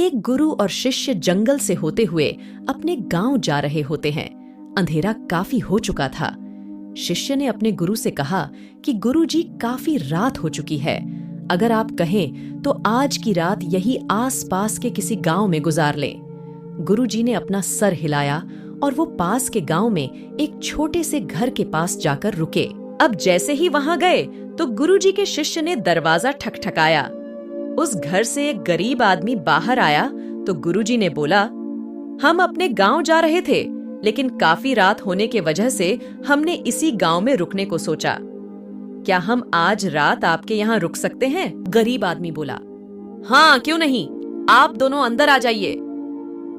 एक गुरु और शिष्य जंगल से होते हुए अपने गांव जा रहे होते हैं। अंधेरा काफी हो चुका था। शिष्य ने अपने गुरु से कहा कि गुरुजी, काफी रात हो चुकी है। अगर आप कहें तो आज की रात यही आस-पास के किसी गांव में गुजार लें। गुरुजी ने अपना सर हिलाया और वो पास के गांव में एक छोटे से घर के पास जाकर रुके। अब जैसे ही वहां गए तो गुरुजी के शिष्य ने दरवाजा ठकठकाया। उस घर से एक गरीब आदमी बाहर आया तो गुरुजी ने बोला, हम अपने गांव जा रहे थे, लेकिन काफी रात होने के वजह से हमने इसी गांव में रुकने को सोचा। क्या हम आज रात आपके यहाँ रुक सकते हैं? गरीब आदमी बोला, हाँ, क्यों नहीं, आप दोनों अंदर आ जाइए।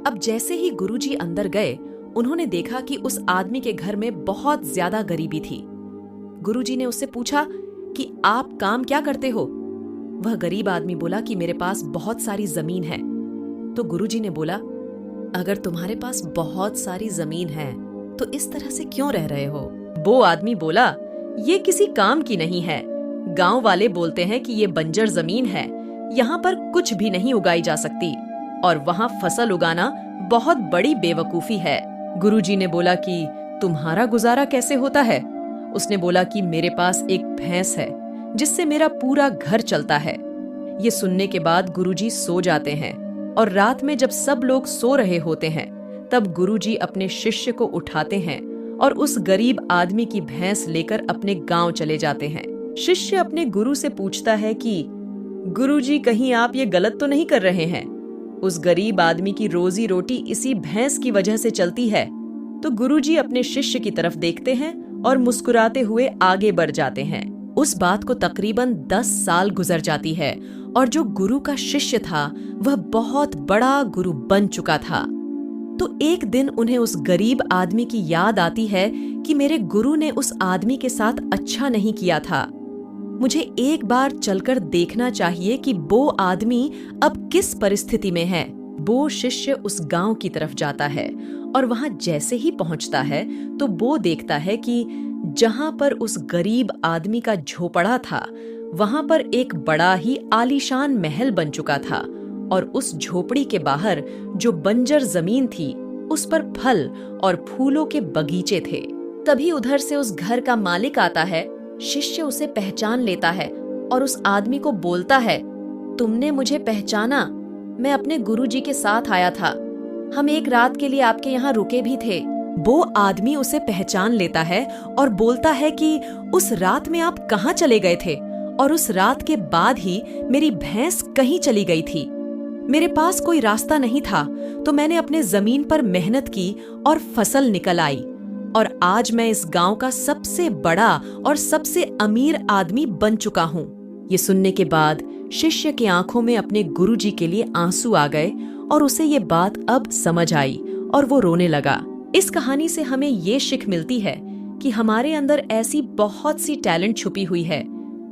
अब जैसे ही गुरुजी अंदर गए, उन्होंने देखा कि उस आदमी के घर में बहुत ज्यादा गरीबी थी। गुरुजी ने उससे पूछा कि आप काम क्या करते हो? वह गरीब आदमी बोला कि मेरे पास बहुत सारी जमीन है। तो गुरुजी ने बोला, अगर तुम्हारे पास बहुत सारी जमीन है तो इस तरह से क्यों रह रहे हो? वो आदमी बोला, ये किसी काम की नहीं है। गांव वाले बोलते हैं कि ये बंजर जमीन है, यहाँ पर कुछ भी नहीं उगाई जा सकती और वहाँ फसल उगाना बहुत बड़ी बेवकूफी है। गुरुजी ने बोला कि तुम्हारा गुजारा कैसे होता है? उसने बोला कि मेरे पास एक भैंस है जिससे मेरा पूरा घर चलता है। ये सुनने के बाद गुरुजी सो जाते हैं और रात में जब सब लोग सो रहे होते हैं तब गुरुजी अपने शिष्य को उठाते हैं और उस गरीब आदमी की भैंस लेकर अपने गांव चले जाते हैं। शिष्य अपने गुरु से पूछता है कि गुरुजी, कहीं आप ये गलत तो नहीं कर रहे हैं? उस गरीब आदमी की रोजी रोटी इसी भैंस की वजह से चलती है। तो गुरुजी अपने शिष्य की तरफ देखते हैं और मुस्कुराते हुए आगे बढ़ जाते हैं। उस बात को तकरीबन 10 साल गुजर जाती है और जो गुरु का शिष्य था वह बहुत बड़ा गुरु बन चुका था। तो एक दिन उन्हें उस गरीब आदमी की याद आती है कि मेरे गुरु ने उस आदमी के साथ अच्छा नहीं किया था। मुझे एक बार चलकर देखना चाहिए कि वो आदमी अब किस परिस्थिति में है। वो शिष्य उस गांव की तरफ जाता है और वहां जैसे ही पहुंचता है तो वो देखता है कि जहां पर उस गरीब आदमी का झोपड़ा था वहां पर एक बड़ा ही आलीशान महल बन चुका था और उस झोपड़ी के बाहर जो बंजर जमीन थी उस पर फल और फूलों के बगीचे थे। तभी उधर से उस घर का मालिक आता है। शिष्य उसे पहचान लेता है और उस आदमी को बोलता है, तुमने मुझे पहचाना? मैं अपने गुरुजी के साथ आया था। हम एक रात के लिए आपके यहाँ रुके भी थे। वो आदमी उसे पहचान लेता है और बोलता है कि उस रात में आप कहाँ चले गए थे और उस रात के बाद ही मेरी भैंस कहीं चली गई थी। मेरे पास कोई रास्ता नहीं था तो मैंने अपने जमीन पर मेहनत की और फसल निकल आई और आज मैं इस गांव का सबसे बड़ा और सबसे अमीर आदमी बन चुका हूँ। ये सुनने के बाद शिष्य की आंखों में अपने गुरुजी के लिए आंसू आ गए और उसे ये बात अब समझ आई और वो रोने लगा। इस कहानी से हमें ये शिख मिलती है कि हमारे अंदर ऐसी बहुत सी टैलेंट छुपी हुई है,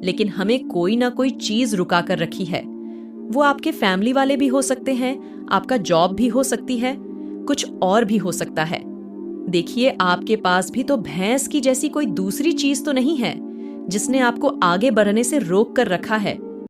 लेकिन हमें कोई ना कोई चीज रुका कर रखी है। वो आपके फैमिली वाले भी हो सकते हैं, आपका जॉब भी हो सकती है, कुछ और भी हो सकता है। देखिए, आपके पास भी तो भैंस की जैसी कोई दूसरी चीज तो नहीं है जिसने आपको आगे बढ़ने से रोक कर रखा है।